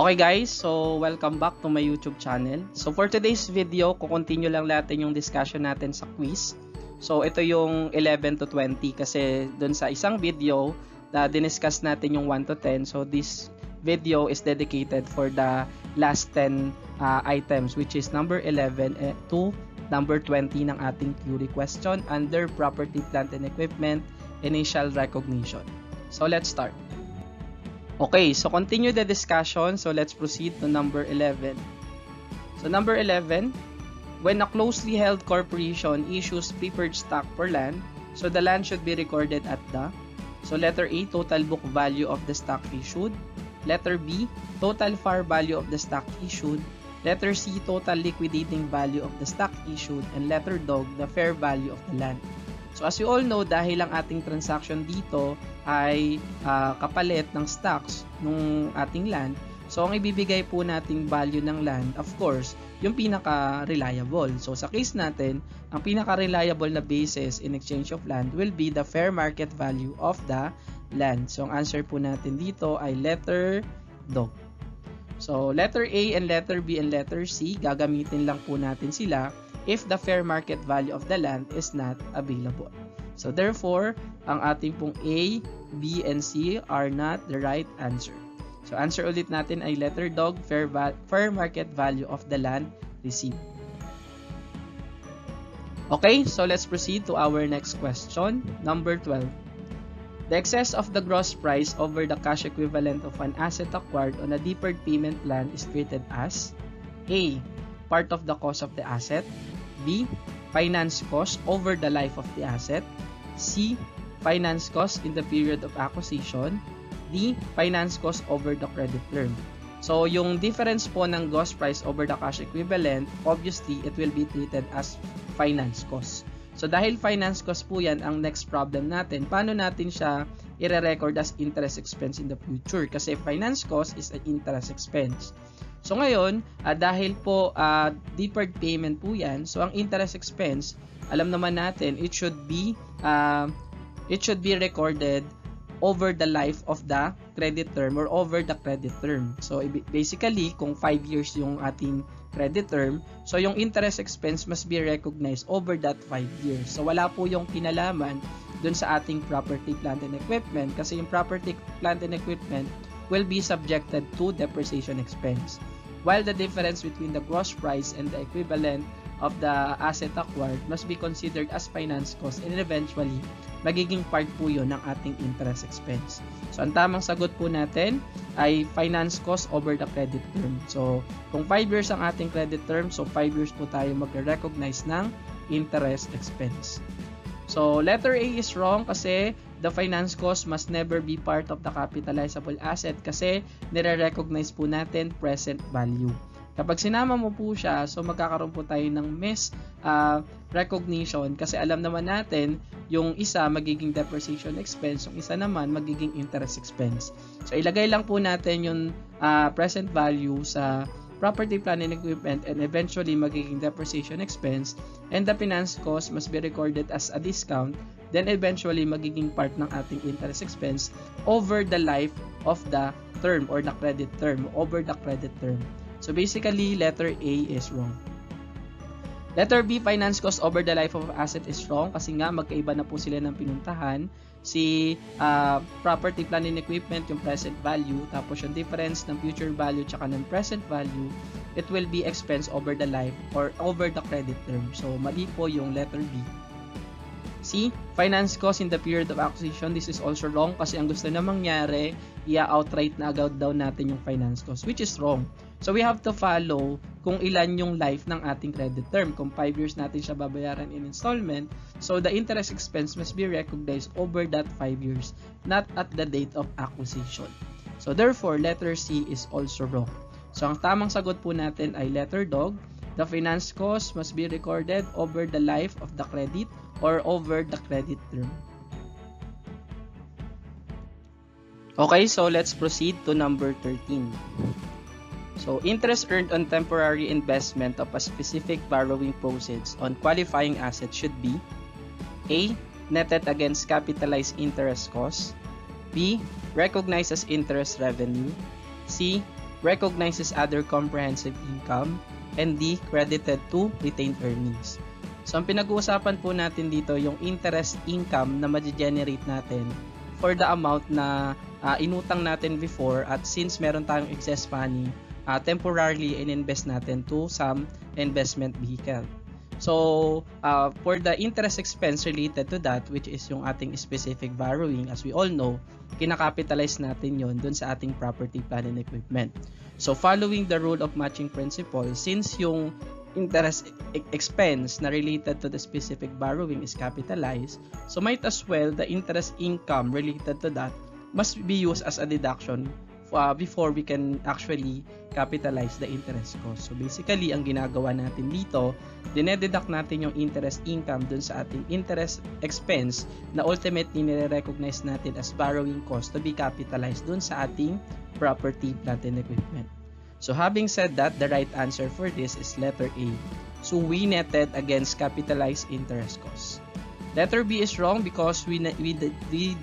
Okay guys, so welcome back to my YouTube channel. So for today's video, kukontinue lang natin yung discussion natin sa quiz. So ito yung 11 to 20 kasi dun sa isang video na diniscuss natin yung 1 to 10. So this video is dedicated for the last 10 items, which is number 11 to number 20 ng ating theory question under property, plant and equipment, initial recognition. So let's start. Okay, so continue the discussion. So let's proceed to number 11. So number 11, when a closely held corporation issues preferred stock for land, so the land should be recorded at the, so letter A, total book value of the stock issued. Letter B, total par value of the stock issued. Letter C, total liquidating value of the stock issued. And letter D, the fair value of the land. So as you all know, dahil ang ating transaction dito ay kapalit ng stocks ng ating land, so ang ibibigay po nating value ng land, of course, yung pinaka-reliable. So sa case natin, ang pinaka-reliable na basis in exchange of land will be the fair market value of the land. So ang answer po natin dito ay letter D. So letter A and letter B and letter C, gagamitin lang po natin sila if the fair market value of the land is not available. So therefore, ang ating pong A, B, and C are not the right answer. So answer ulit natin ay letter D, fair market value of the land received. Okay, so let's proceed to our next question, number 12. The excess of the gross price over the cash equivalent of an asset acquired on a deferred payment plan is treated as A, part of the cost of the asset. B, finance cost over the life of the asset. C, finance cost in the period of acquisition. D, finance cost over the credit term. So, yung difference po ng gross price over the cash equivalent, obviously, it will be treated as finance cost. So, dahil finance cost po yan, ang next problem natin, paano natin siya i-record as interest expense in the future? Kasi finance cost is an interest expense. So ngayon, dahil po deferred payment po yan, so ang interest expense, alam naman natin, it should be recorded over the life of the credit term or over the credit term. So basically, kung 5 years yung ating credit term, so yung interest expense must be recognized over that 5 years. So wala po yung kinalaman dun sa ating property, plant and equipment kasi yung property, plant and equipment will be subjected to depreciation expense. While the difference between the gross price and the equivalent of the asset acquired must be considered as finance cost and eventually magiging part po yun ng ating interest expense. So ang tamang sagot po natin ay finance cost over the credit term. So kung 5 years ang ating credit term, so 5 years po tayo mag-recognize ng interest expense. So letter A is wrong kasi the finance cost must never be part of the capitalizable asset kasi nire-recognize po natin present value. Kapag sinama mo po siya, so magkakaroon po tayo ng recognition kasi alam naman natin yung isa magiging depreciation expense, yung isa naman magiging interest expense. So ilagay lang po natin yung present value sa property, plant and equipment and eventually magiging depreciation expense and the finance cost must be recorded as a discount, then eventually magiging part ng ating interest expense over the life of the term or the credit term, over the credit term. So basically, letter A is wrong. Letter B, finance cost over the life of asset is wrong kasi nga magkaiba na po sila ng pinuntahan. Si property, plant and equipment, yung present value, tapos yung difference ng future value tsaka ng present value, it will be expense over the life or over the credit term. So mali po yung letter B. C, finance cost in the period of acquisition, this is also wrong kasi ang gusto na mangyari, outright na agad daw natin yung finance cost, which is wrong. So we have to follow kung ilan yung life ng ating credit term. Kung 5 years natin siya babayaran in installment, so the interest expense must be recognized over that 5 years, not at the date of acquisition. So therefore, letter C is also wrong. So ang tamang sagot po natin ay letter D. The finance cost must be recorded over the life of the credit or over the credit term. Okay, so let's proceed to number 13. So, interest earned on temporary investment of a specific borrowing proceeds on qualifying assets should be A, netted against capitalized interest costs. B, recognized as interest revenue. C, recognizes other comprehensive income, and D, credited to retained earnings. So, ang pinag-uusapan po natin dito yung interest income na ma-generate natin for the amount na inutang natin before, at since meron tayong excess money, temporarily in-invest natin to some investment vehicle. So, for the interest expense related to that, which is yung ating specific borrowing, as we all know, kinakapitalize natin yon dun sa ating property, plant, and equipment. So, following the rule of matching principle, since yung interest expense na related to the specific borrowing is capitalized, so might as well the interest income related to that must be used as a deduction before we can actually capitalize the interest cost. So basically, ang ginagawa natin dito, dinededuct natin yung interest income dun sa ating interest expense na ultimately nire-recognize natin as borrowing cost to be capitalized dun sa ating property, plant, and equipment. So having said that, the right answer for this is letter A. So we netted against capitalized interest costs. Letter B is wrong because we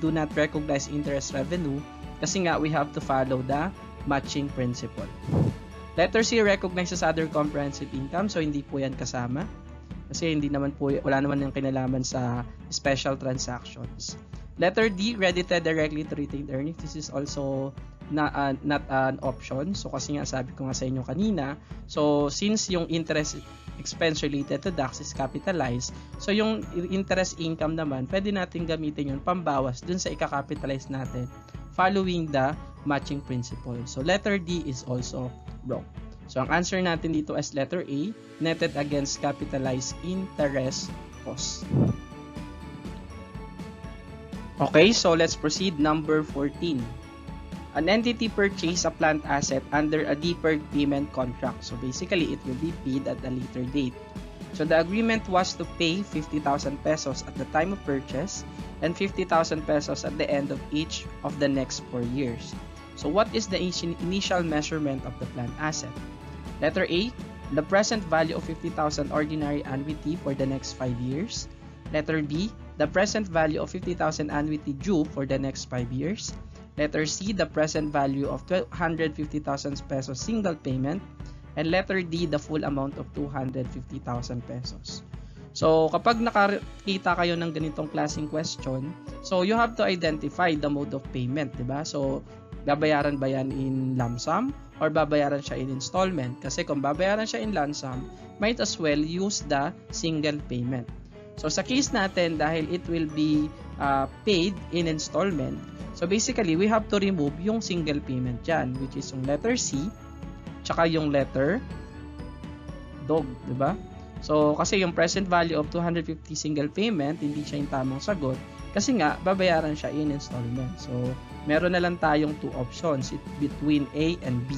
do not recognize interest revenue kasi nga we have to follow the matching principle. Letter C recognizes other comprehensive income, so hindi po yan kasama kasi wala naman yung kinalaman sa special transactions. Letter D, credited directly to retained earnings. This is also not an option. So kasi nga sabi ko nga sa inyo kanina, so since yung interest expense related to DAX is capitalized, so yung interest income naman, pwede natin gamitin yun pambawas dun sa ikakapitalize natin following the matching principle. So letter D is also wrong. So ang answer natin dito is letter A, netted against capitalized interest cost. Okay, so let's proceed. Number 14. An entity purchased a plant asset under a deferred payment contract. So basically, it will be paid at a later date. So the agreement was to pay 50,000 pesos at the time of purchase and 50,000 pesos at the end of each of the next 4 years. So what is the initial measurement of the plant asset? Letter A, the present value of 50,000 ordinary annuity for the next 5 years. Letter B, the present value of 50,000 annuity due for the next 5 years. Letter C, the present value of 250,000 pesos single payment. And letter D, the full amount of 250,000 pesos. So, kapag nakakita kayo ng ganitong klaseng question, so you have to identify the mode of payment, diba? So, babayaran ba yan in lump sum or babayaran siya in installment? Kasi kung babayaran siya in lump sum, might as well use the single payment. So, sa case natin, dahil it will be paid in installment, so basically, we have to remove yung single payment dyan, which is yung letter C, tsaka yung letter dog, diba? So, kasi yung present value of 250 single payment, hindi siya yung tamang sagot, kasi nga, babayaran siya in installment. So, meron na lang tayong two options between A and B.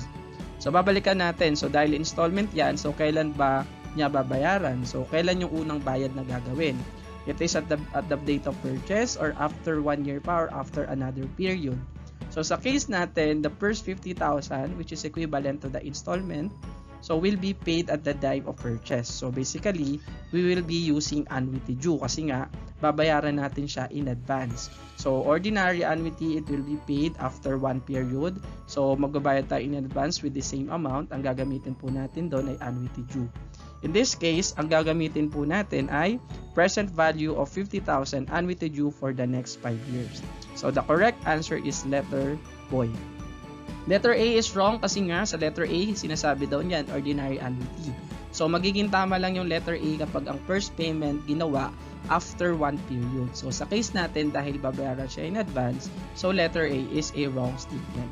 So, babalikan natin. So, dahil installment yan, so kailan ba niya babayaran? So, kailan yung unang bayad na gagawin? It is at the date of purchase or after 1 year pa or after another period. So sa case natin, the first 50,000 which is equivalent to the installment, so will be paid at the time of purchase. So basically, we will be using annuity due kasi nga babayaran natin siya in advance. So ordinary annuity, it will be paid after 1 period. So magbabayad tayo in advance with the same amount. Ang gagamitin po natin doon ay annuity due. In this case, ang gagamitin po natin ay present value of 50,000 annuity due for the next 5 years. So the correct answer is letter B. Letter A is wrong kasi nga sa letter A, sinasabi daw niyan ordinary annuity. So magiging tama lang yung letter A kapag ang first payment ginawa after 1 period. So sa case natin, dahil babayaran siya in advance, so letter A is a wrong statement.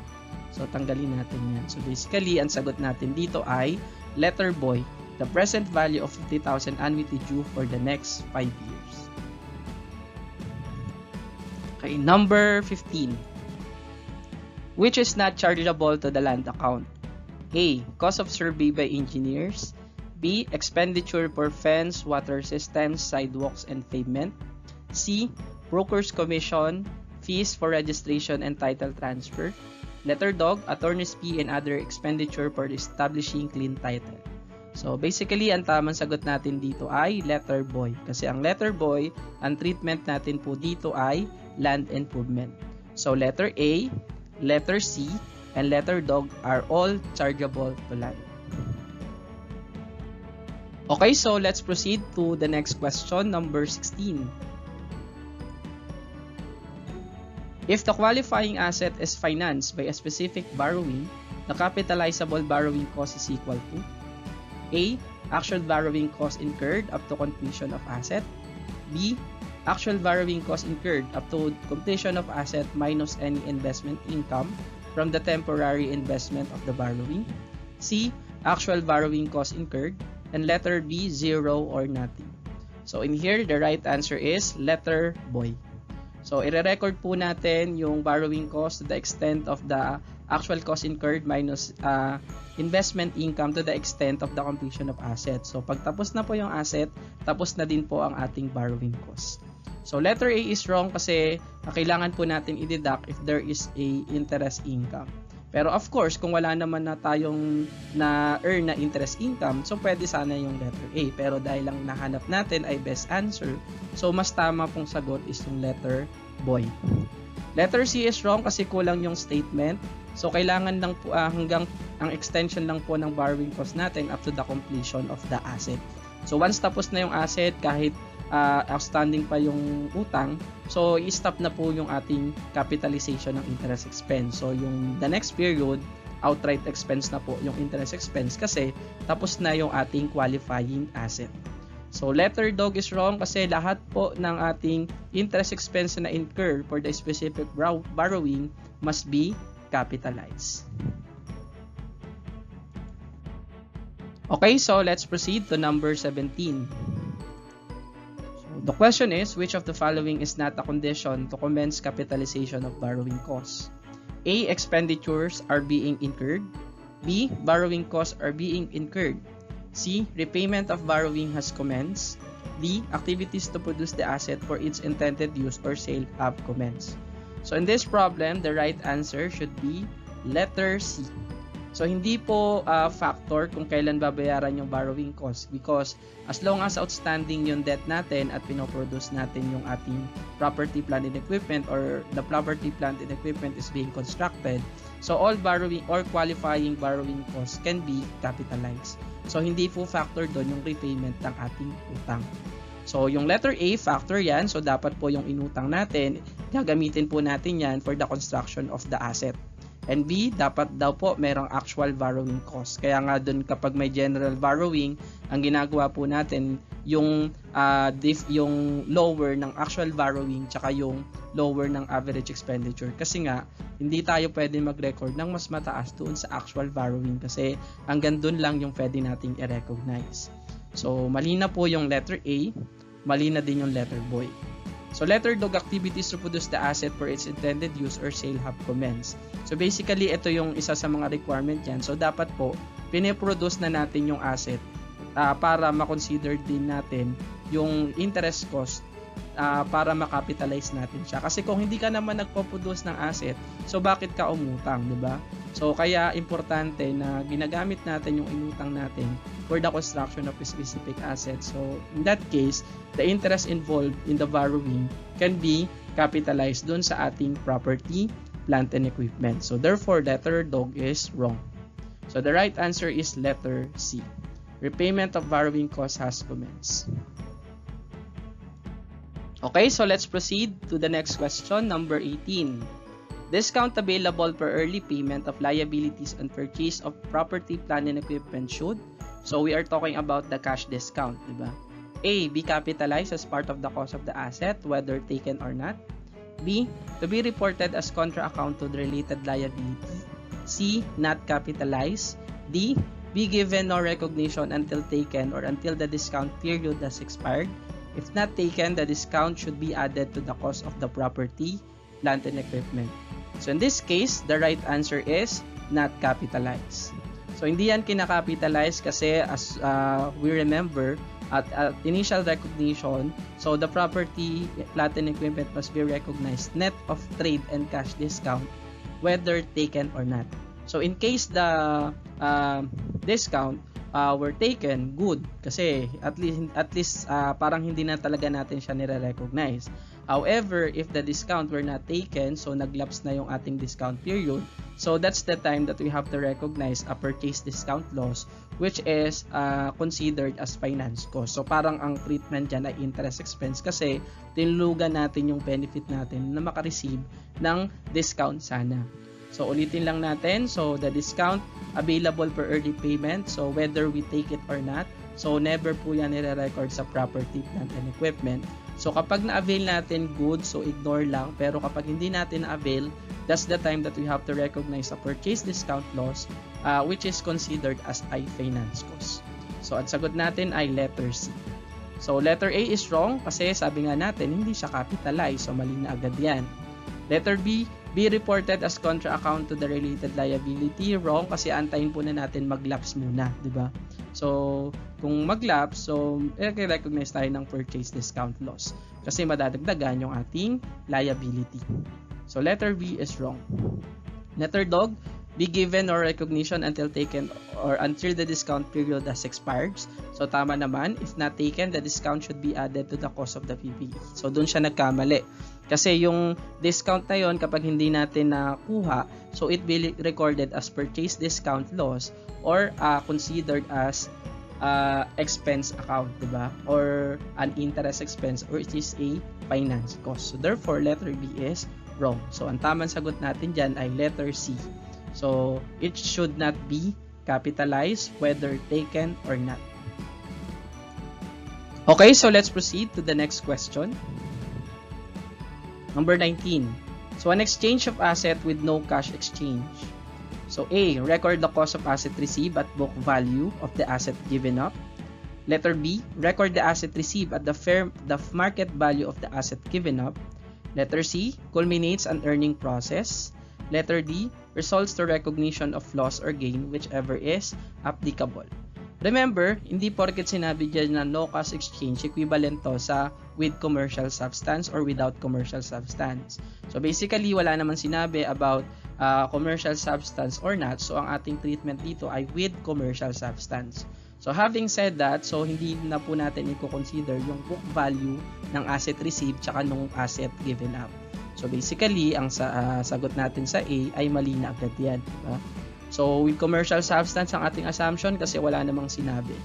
So tanggalin natin yan. So basically, ang sagot natin dito ay letter B, the present value of 50,000 annuity due for the next 5 years. Okay, number 15. Which is not chargeable to the land account? A, cost of survey by engineers. B, expenditure for fence, water systems, sidewalks, and pavement. C, broker's commission, fees for registration and title transfer. Letter dog, attorney's fee and other expenditure for establishing clean title. So basically, ang tamang sagot natin dito ay letter boy. Kasi ang letter boy, ang treatment natin po dito ay land improvement. So letter A, letter C, and letter dog are all chargeable to land. Okay, so let's proceed to the next question, number 16. If the qualifying asset is financed by a specific borrowing, the capitalizable borrowing cost is equal to A. Actual borrowing cost incurred up to completion of asset. B. Actual borrowing cost incurred up to completion of asset minus any investment income from the temporary investment of the borrowing. C. Actual borrowing cost incurred. And letter B, 0 or nothing. So in here, the right answer is letter boy. So i-record po natin yung borrowing cost to the extent of the actual cost incurred minus investment income to the extent of the completion of asset. So pag tapos na po yung asset, tapos na din po ang ating borrowing cost. So letter A is wrong kasi kailangan po natin i-deduct if there is a interest income. Pero of course, kung wala naman na tayong na-earn na interest income, so pwede sana yung letter A. Pero dahil lang nahanap natin ay best answer, so mas tama pong sagot is yung letter boy. Letter C is wrong kasi kulang yung statement. So kailangan lang po hanggang ang extension lang po ng borrowing cost natin up to the completion of the asset. So once tapos na yung asset, kahit outstanding pa yung utang, so i-stop na po yung ating capitalization ng interest expense. So yung the next period, outright expense na po yung interest expense kasi tapos na yung ating qualifying asset. So letter dog is wrong kasi lahat po ng ating interest expense na incur for the specific borrowing must be capitalized. Okay, so let's proceed to number 17. The question is, which of the following is not a condition to commence capitalization of borrowing costs? A. Expenditures are being incurred. B. Borrowing costs are being incurred. C. Repayment of borrowing has commenced. D. Activities to produce the asset for its intended use or sale have commenced. So in this problem, the right answer should be letter C. So hindi po factor kung kailan babayaran yung borrowing cost because as long as outstanding yung debt natin at pinoproduce natin yung ating property, plant, and equipment or the property, plant, and equipment is being constructed, so all borrowing or qualifying borrowing costs can be capitalized. So hindi po factor doon yung repayment ng ating utang. So yung letter A, factor yan. So dapat po yung inutang natin, gagamitin po natin yan for the construction of the asset. And B, dapat daw po merong actual borrowing cost. Kaya nga dun kapag may general borrowing, ang ginagawa po natin yung lower ng actual borrowing tsaka yung lower ng average expenditure. Kasi nga, hindi tayo pwede mag-record ng mas mataas doon sa actual borrowing kasi hanggang dun lang yung pwede nating i-recognize. So, mali na po yung letter A, mali na din yung letter boy. So letter dog, activities to produce the asset for its intended use or sale have commenced. So basically, ito yung isa sa mga requirement yan. So dapat po, piniproduce na natin yung asset para makonsider din natin yung interest cost para makapitalize natin siya. Kasi kung hindi ka naman nagpo-produce ng asset, so bakit ka umutang, di ba? So kaya importante na ginagamit natin yung inutang natin for the construction of a specific asset. So in that case, the interest involved in the borrowing can be capitalized dun sa ating property, plant, and equipment. So therefore, letter dog is wrong. So the right answer is letter C. Repayment of borrowing cost has commenced. Okay, so let's proceed to the next question, number 18. Discount available per early payment of liabilities on purchase of property, plant, and equipment should. So we are talking about the cash discount, diba? A. Be capitalized as part of the cost of the asset, whether taken or not. B. To be reported as contra account to the related liability. C. Not capitalized. D. Be given no recognition until taken or until the discount period has expired. If not taken, the discount should be added to the cost of the property, plant, and equipment. So in this case, the right answer is not capitalized. So hindi yan kinakapitalize kasi as we remember, at initial recognition, so the property, plant, and equipment must be recognized net of trade and cash discount, whether taken or not. So in case the discount were taken, good. Kasi at least parang hindi na talaga natin siya nire-recognize. However, if the discount were not taken, so naglapse na yung ating discount period, so that's the time that we have to recognize a purchase discount loss, which is considered as finance cost. So parang ang treatment dyan ay interest expense kasi tinulugan natin yung benefit natin na makareceive ng discount sana. So ulitin lang natin, so the discount available for early payment, so whether we take it or not, so never po yan nire-record sa property, plant and equipment. So kapag na-avail natin, good, so ignore lang. Pero kapag hindi natin na-avail, that's the time that we have to recognize a purchase discount loss, which is considered as a finance cost. So ang sagot natin ay letter C. So letter A is wrong kasi sabi nga natin hindi siya capitalized, so mali na agad yan. Letter B, be reported as contra account to the related liability. Wrong kasi antayin po na natin mag-lapse muna, di ba? So, kung mag-lapse, so i-recognize tayo ng purchase discount loss kasi madadagdagan yung ating liability. So, letter B is wrong. Letter dog, be given or recognition until taken or until the discount period has expired. So, tama naman. If not taken, the discount should be added to the cost of the PPE. So, dun siya nagkamali. Kasi yung discount na yon kapag hindi natin nakuha, so it will be recorded as purchase discount loss or considered as expense account, diba? Or an interest expense, or it is a finance cost. So, therefore, letter B is wrong. So, ang tamang sagot natin dyan ay letter C. So, it should not be capitalized whether taken or not. Okay, so let's proceed to the next question. Number 19. So, an exchange of asset with no cash exchange. So, A, record the cost of asset received at book value of the asset given up. Letter B, record the asset received at the market value of the asset given up. Letter C, culminates an earning process. Letter D, results to recognition of loss or gain, whichever is applicable. Remember, hindi porket sinabi dyan na no cash exchange, equivalent to sa with commercial substance or without commercial substance. So basically, wala naman sinabi about commercial substance or not. So ang ating treatment dito ay with commercial substance. So having said that, so hindi na po natin i-consider yung book value ng asset received tsaka nung asset given up. So basically, ang sagot natin sa A ay mali na agad yan. Diba? So with commercial substance ang ating assumption kasi wala namang sinabi.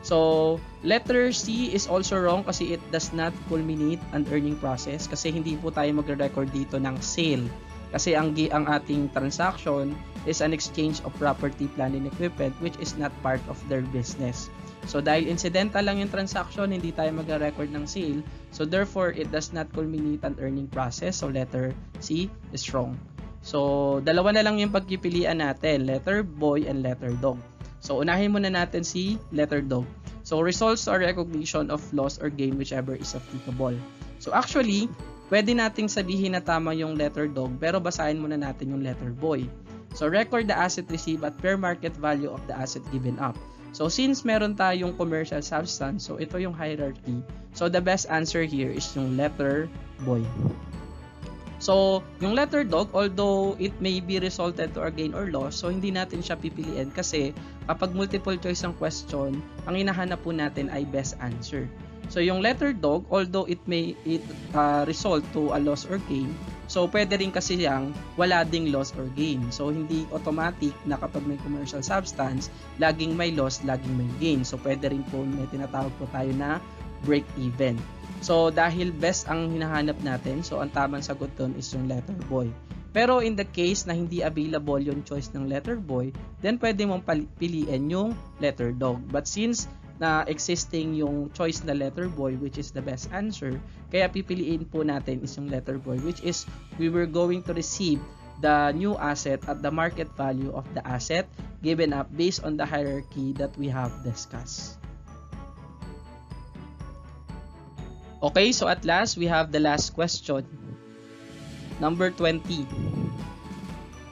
So letter C is also wrong kasi it does not culminate an earning process kasi hindi po tayo magre-record dito ng sale. Kasi ang ating transaction is an exchange of property, plant and equipment which is not part of their business. So dahil incidental lang yung transaction, hindi tayo magre-record ng sale. So therefore, it does not culminate an earning process. So letter C is wrong. So dalawa na lang yung pagpipilian natin, letter boy and letter dog. So unahin muna natin si letter dog. So results or recognition of loss or gain whichever is applicable. So actually, pwede nating sabihin na tama yung letter dog pero basahin muna natin yung letter boy. So record the asset received at fair market value of the asset given up. So since meron tayong commercial substance, so ito yung hierarchy. So the best answer here is yung letter boy. So yung letter dog, although it may be resulted to our gain or loss, so hindi natin siya pipiliin kasi kapag multiple choice ang question, ang hinahanap po natin ay best answer. So yung letter dog, although it may result to a loss or gain, so pwede rin kasi yang wala ding loss or gain. So hindi automatic na kapag may commercial substance, laging may loss, laging may gain. So pwede rin po may tinatawag po tayo na break even. So dahil best ang hinahanap natin, so ang tamang sagot doon is yung letter boy. Pero in the case na hindi available yung choice ng letter boy, then pwede mong piliin yung letter dog. But since na existing yung choice na letter boy which is the best answer, kaya pipiliin po natin is yung letter boy which is we were going to receive the new asset at the market value of the asset given up based on the hierarchy that we have discussed. Okay, so at last we have the last question. Number 20.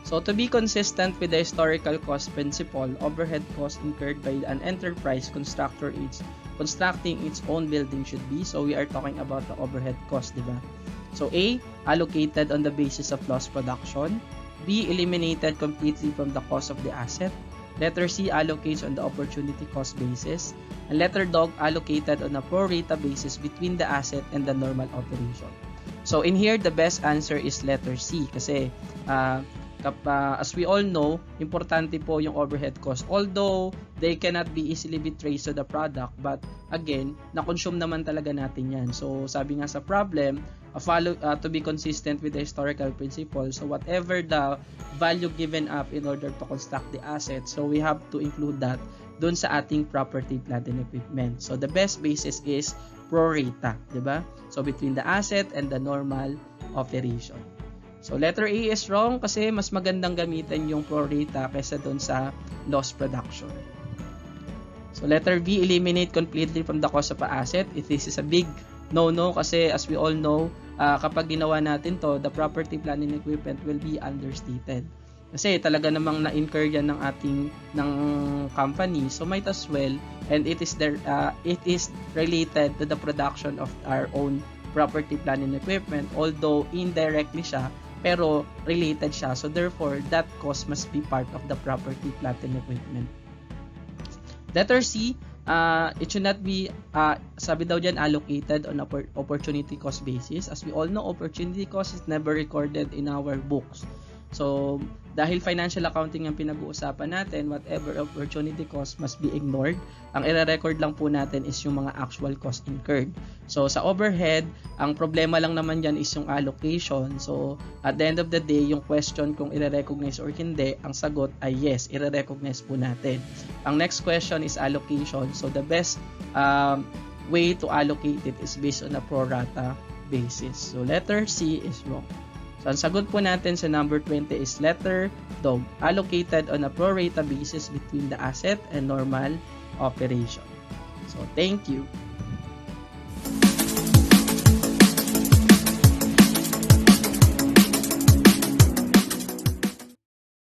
So to be consistent with the historical cost principle, overhead costs incurred by an enterprise constructing its own building should be, so we are talking about the overhead cost, diba? So A, allocated on the basis of loss production. B, eliminated completely from the cost of the asset. Letter C allocates on the opportunity cost basis. And letter dog allocated on a pro rata basis between the asset and the normal operation. So in here, the best answer is letter C kasi as we all know, importante po yung overhead cost. Although they cannot be easily be traced to the product, but again, na-consume naman talaga natin yan. So sabi nga sa problem, to be consistent with the historical principle. So whatever the value given up in order to construct the asset, so we have to include that dun sa ating property, plant, and equipment. So the best basis is pro rata, di ba? So between the asset and the normal operation. So letter A is wrong kasi mas magandang gamitin yung pro rata kaysa dun sa loss production. So letter B, eliminate completely from the cost of an asset. This is a big no-no kasi as we all know, kapag ginawa natin to, the property, plant, and equipment will be understated. Kasi talaga namang na-incur yan ng company, so might as well, and it is related to the production of our own property, plant, and equipment, although indirectly siya, pero related siya, so therefore that cost must be part of the property, plant, and equipment. Letter C, it should not be, sabi daw dyan, allocated on opportunity cost basis. As we all know, opportunity cost is never recorded in our books. So, dahil financial accounting ang pinag-uusapan natin, whatever opportunity cost must be ignored. Ang i-record lang po natin is yung mga actual cost incurred. So, sa overhead, ang problema lang naman dyan is yung allocation. So, at the end of the day, yung question kung i-recognize or hindi, ang sagot ay yes, i-recognize po natin. Ang next question is allocation. So, the best way to allocate it is based on a pro rata basis. So, letter C is wrong. So, ang sagot po natin sa number 20 is letter dog, allocated on a pro rata basis between the asset and normal operation. So, thank you.